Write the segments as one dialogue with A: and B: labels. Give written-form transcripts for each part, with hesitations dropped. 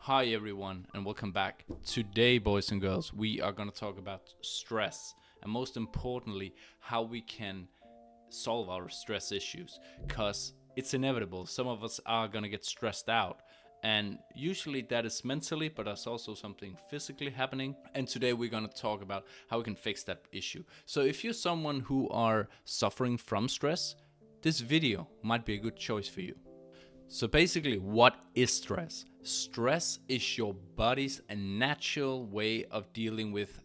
A: Hi everyone and welcome back. Today, boys and girls, we are going to talk about stress and most importantly, how we can solve our stress issues, because it's inevitable. Some of us are going to get stressed out, and usually that is mentally, but there's also something physically happening. And today we're going to talk about how we can fix that issue. So if you're someone who are suffering from stress, this video might be a good choice for you. So basically, what is stress? Stress is your body's natural way of dealing with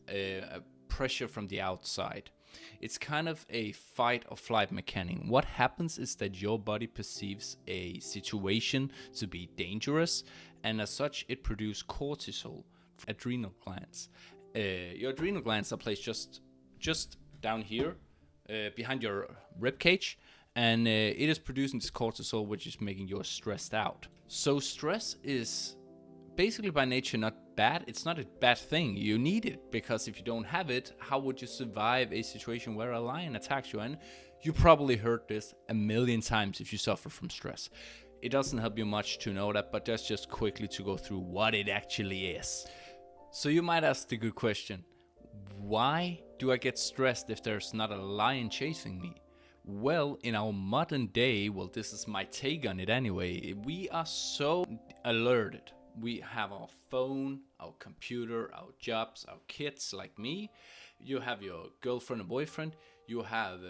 A: pressure from the outside. It's kind of a fight or flight mechanic. What happens is that your body perceives a situation to be dangerous, and as such, it produces cortisol, adrenal glands. Your adrenal glands are placed just down here, behind your rib cage, and it is producing this cortisol, which is making you stressed out. So stress is basically by nature not bad. It's not a bad thing. You need it, because if you don't have it, how would you survive a situation where a lion attacks you? And you probably heard this a million times if you suffer from stress. It doesn't help you much to know that, but that's just quickly to go through what it actually is. So you might ask the good question, why do I get stressed if there's not a lion chasing me? Well, in our modern day, this is my take on it anyway, we are so alerted. We have our phone, our computer, our jobs, our kids like me. You have your girlfriend or boyfriend. You have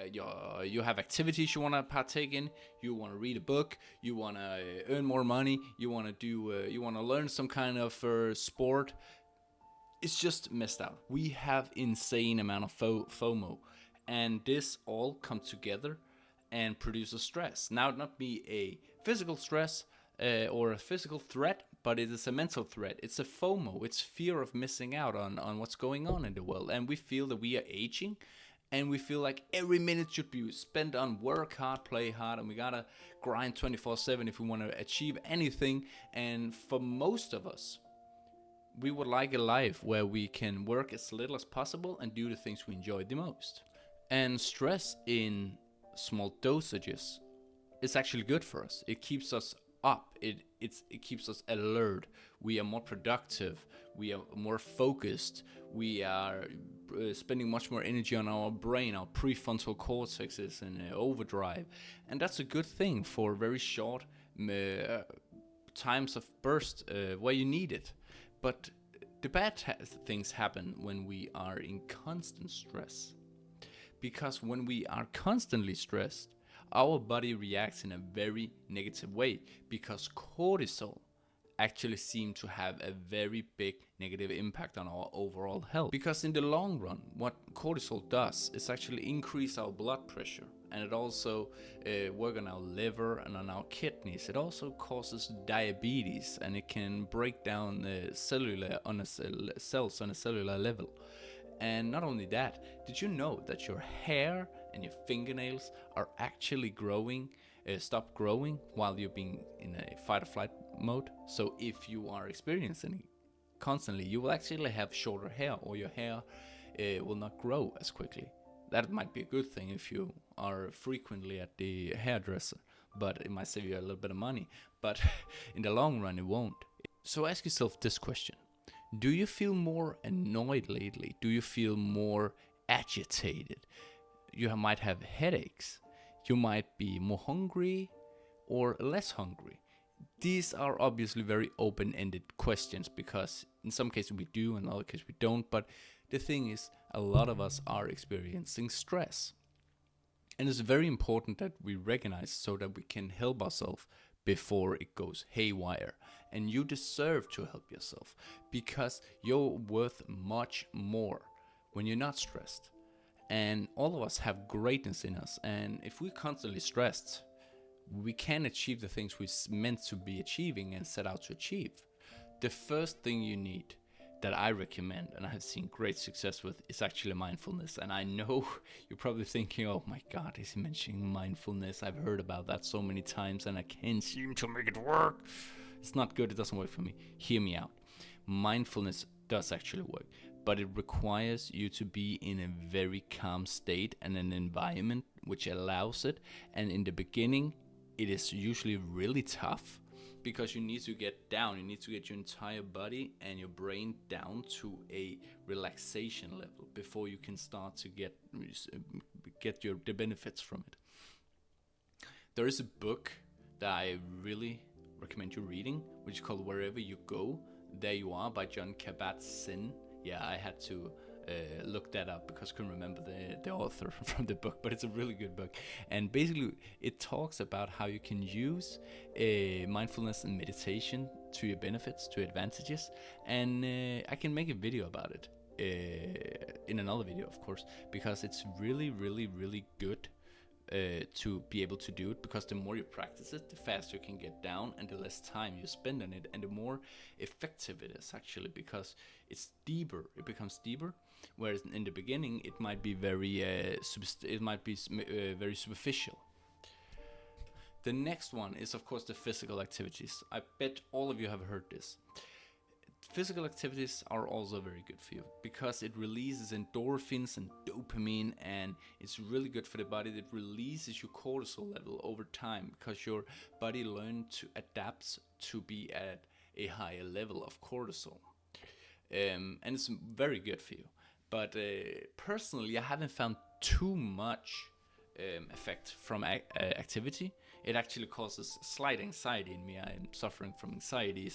A: you have activities you want to partake in. You want to read a book. You want to earn more money. You want to do. You want to learn some kind of sport. It's just messed out. We have insane amount of FOMO, and this all comes together and produces stress. Now, it not be a physical stress or a physical threat, but it is a mental threat. It's a FOMO. It's fear of missing out on what's going on in the world, and we feel that we are aging, and we feel like every minute should be spent on work hard, play hard, and we gotta grind 24/7 if we want to achieve anything. And for most of us, we would like a life where we can work as little as possible and do the things we enjoy the most. And stress in small dosages is actually good for us. It keeps us up. It keeps us alert. We are more productive. We are more focused. We are spending much more energy on our brain. Our prefrontal cortex is in overdrive, and that's a good thing for very short times of burst where you need it. But the bad things happen when we are in constant stress. Because when we are constantly stressed, our body reacts in a very negative way, because cortisol actually seems to have a very big negative impact on our overall health. Because in the long run, what cortisol does is actually increase our blood pressure, and it also work on our liver and on our kidneys. It also causes diabetes, and it can break down cells on a cellular level. And not only that, did you know that your hair and your fingernails are actually stop growing while you're being in a fight or flight mode? So if you are experiencing it constantly, you will actually have shorter hair, or your hair will not grow as quickly. That might be a good thing if you are frequently at the hairdresser, but it might save you a little bit of money. But in the long run, it won't. So ask yourself this question. Do you feel more annoyed lately? Do you feel more agitated? You might have headaches. You might be more hungry or less hungry. These are obviously very open-ended questions, because in some cases we do, in other cases we don't. But the thing is, a lot of us are experiencing stress. And it's very important that we recognize, so that we can help ourselves before it goes haywire. And you deserve to help yourself, because you're worth much more when you're not stressed. And all of us have greatness in us, and if we're constantly stressed, we can't achieve the things we're meant to be achieving and set out to achieve. The first thing you need, that I recommend and I have seen great success with, is actually mindfulness. And I know you're probably thinking, oh my god, is he mentioning mindfulness? I've heard about that so many times and I can't seem to make it work. It's not good, it doesn't work for me. Hear me out. Mindfulness does actually work, but it requires you to be in a very calm state and an environment which allows it. And in the beginning, it is usually really tough, because you need to get down. You need to get your entire body and your brain down to a relaxation level before you can start to get the benefits from it. There is a book that I really recommend you reading, which is called Wherever You Go, There You Are by Jon Kabat-Zinn. Yeah, I had to look that up because I couldn't remember the author from the book, but it's a really good book. And basically it talks about how you can use mindfulness and meditation to your benefits, to your advantages, and I can make a video about it in another video, of course, because it's really, really, really good to be able to do it, because the more you practice it, the faster you can get down and the less time you spend on it, and the more effective it is actually, because it's deeper. It becomes deeper, whereas in the beginning it might be very very superficial. The next one is of course the physical activities. I bet all of you have heard this. Physical activities are also very good for you because it releases endorphins and dopamine, and it's really good for the body. It releases your cortisol level over time because your body learns to adapt to be at a higher level of cortisol, and it's very good for you. But personally, I haven't found too much effect from activity. It actually causes slight anxiety in me. I'm suffering from anxiety,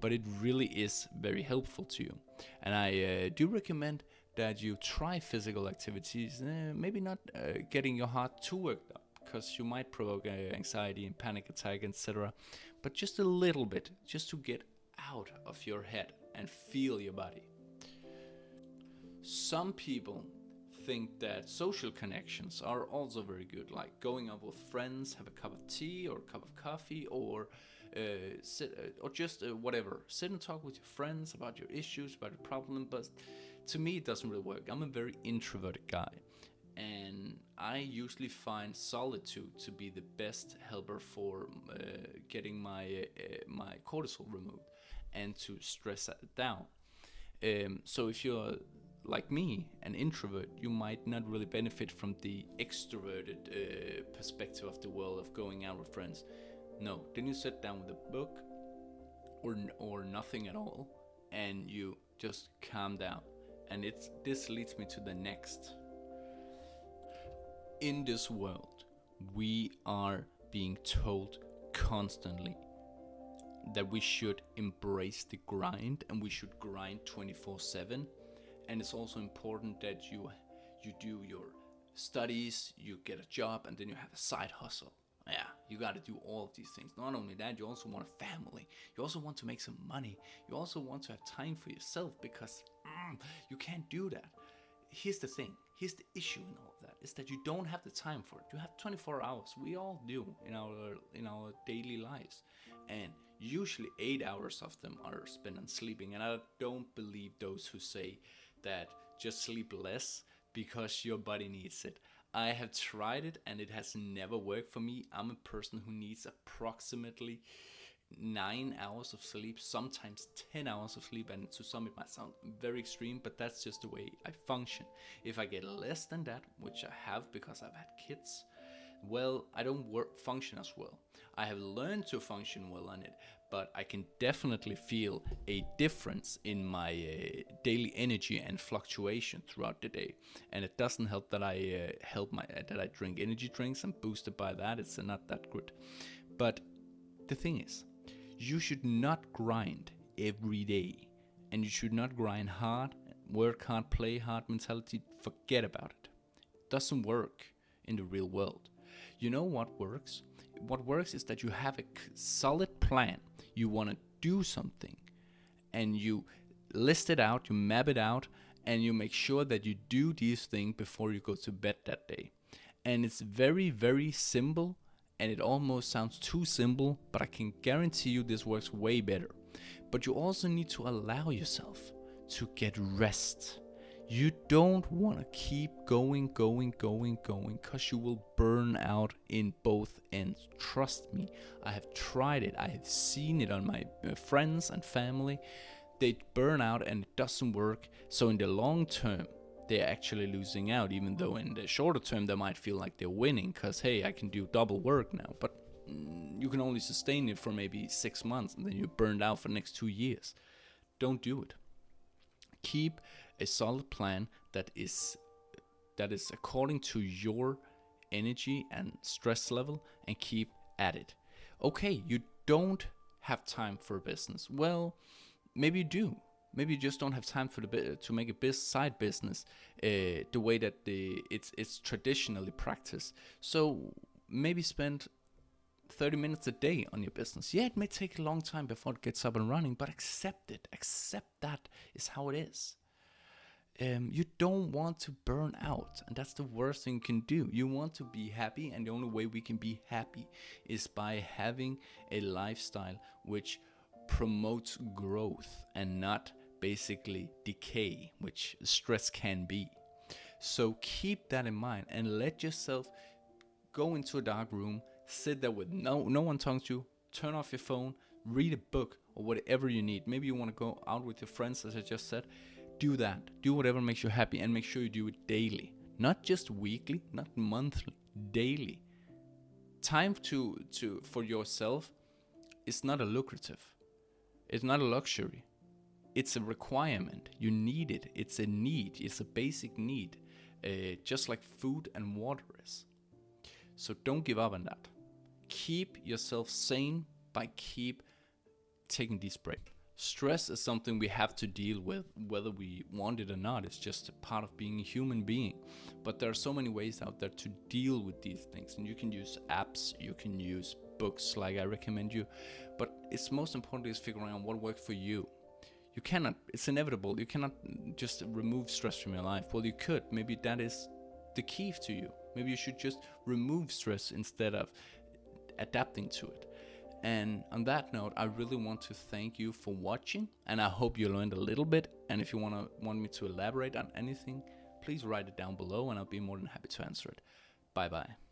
A: but it really is very helpful to you. And I do recommend that you try physical activities, maybe not getting your heart too worked up, because you might provoke anxiety and panic attack, etc. But just a little bit, just to get out of your head and feel your body. Some people think that social connections are also very good, like going out with friends, have a cup of tea or a cup of coffee, or whatever. Sit and talk with your friends about your issues, about your problem. But to me, it doesn't really work. I'm a very introverted guy, and I usually find solitude to be the best helper for getting my cortisol removed and to stress it down. So if you're like me, an introvert, you might not really benefit from the extroverted perspective of the world of going out with friends. No, then you sit down with a book or nothing at all, and you just calm down. And this leads me to the next. In this world, we are being told constantly that we should embrace the grind, and we should grind 24/7. And it's also important that you do your studies, you get a job, and then you have a side hustle. Yeah, you got to do all of these things. Not only that, you also want a family. You also want to make some money. You also want to have time for yourself, because you can't do that. Here's the thing. Here's the issue in all of that, is that you don't have the time for it. You have 24 hours. We all do in our daily lives. And usually 8 hours of them are spent on sleeping. And I don't believe those who say that just sleep less because your body needs it. I have tried it and it has never worked for me. I'm a person who needs approximately 9 hours of sleep, sometimes 10 hours of sleep, and to some it might sound very extreme, but that's just the way I function. If I get less than that, which I have because I've had kids, well, I don't function as well. I have learned to function well on it, but I can definitely feel a difference in my daily energy and fluctuation throughout the day. And it doesn't help that I drink energy drinks. I'm boosted by that. It's not that good. But the thing is, you should not grind every day, and you should not grind hard, work hard, play hard mentality. Forget about it. It doesn't work in the real world. You know what works? What works is that you have a solid plan. You want to do something, and you list it out, you map it out, and you make sure that you do these things before you go to bed that day. And it's very, very simple, and it almost sounds too simple, but I can guarantee you this works way better. But you also need to allow yourself to get rest. You don't want to keep going, because you will burn out in both ends. Trust me, I have tried it. I have seen it on my friends and family. They burn out and it doesn't work. So in the long term, they're actually losing out, even though in the shorter term, they might feel like they're winning because, hey, I can do double work now. But you can only sustain it for maybe 6 months, and then you're burned out for the next 2 years. Don't do it. Keep a solid plan that is according to your energy and stress level, and keep at it. Okay, you don't have time for a business. Well, maybe you do. Maybe you just don't have time for to make a side business the way that it's traditionally practiced. So maybe spend 30 minutes a day on your business. Yeah, it may take a long time before it gets up and running, but accept it. Accept that is how it is. You don't want to burn out, and that's the worst thing you can do. You want to be happy, and the only way we can be happy is by having a lifestyle which promotes growth and not basically decay, which stress can be. So keep that in mind and let yourself go into a dark room, sit there with no one talking to you, turn off your phone, read a book or whatever you need. Maybe you want to go out with your friends, as I just said. Do that. Do whatever makes you happy, and make sure you do it daily. Not just weekly, not monthly, daily. Time for yourself is not a lucrative. It's not a luxury. It's a requirement. You need it. It's a need. It's a basic need. Just like food and water is. So don't give up on that. Keep yourself sane by keep taking these breaks. Stress is something we have to deal with, whether we want it or not. It's just a part of being a human being. But there are so many ways out there to deal with these things. And you can use apps, you can use books like I recommend you. But it's most important is figuring out what works for you. You cannot, it's inevitable, you cannot just remove stress from your life. Well, you could. Maybe that is the key to you. Maybe you should just remove stress instead of adapting to it. And on that note, I really want to thank you for watching, and I hope you learned a little bit. And if you want me to elaborate on anything, please write it down below, and I'll be more than happy to answer it. Bye bye.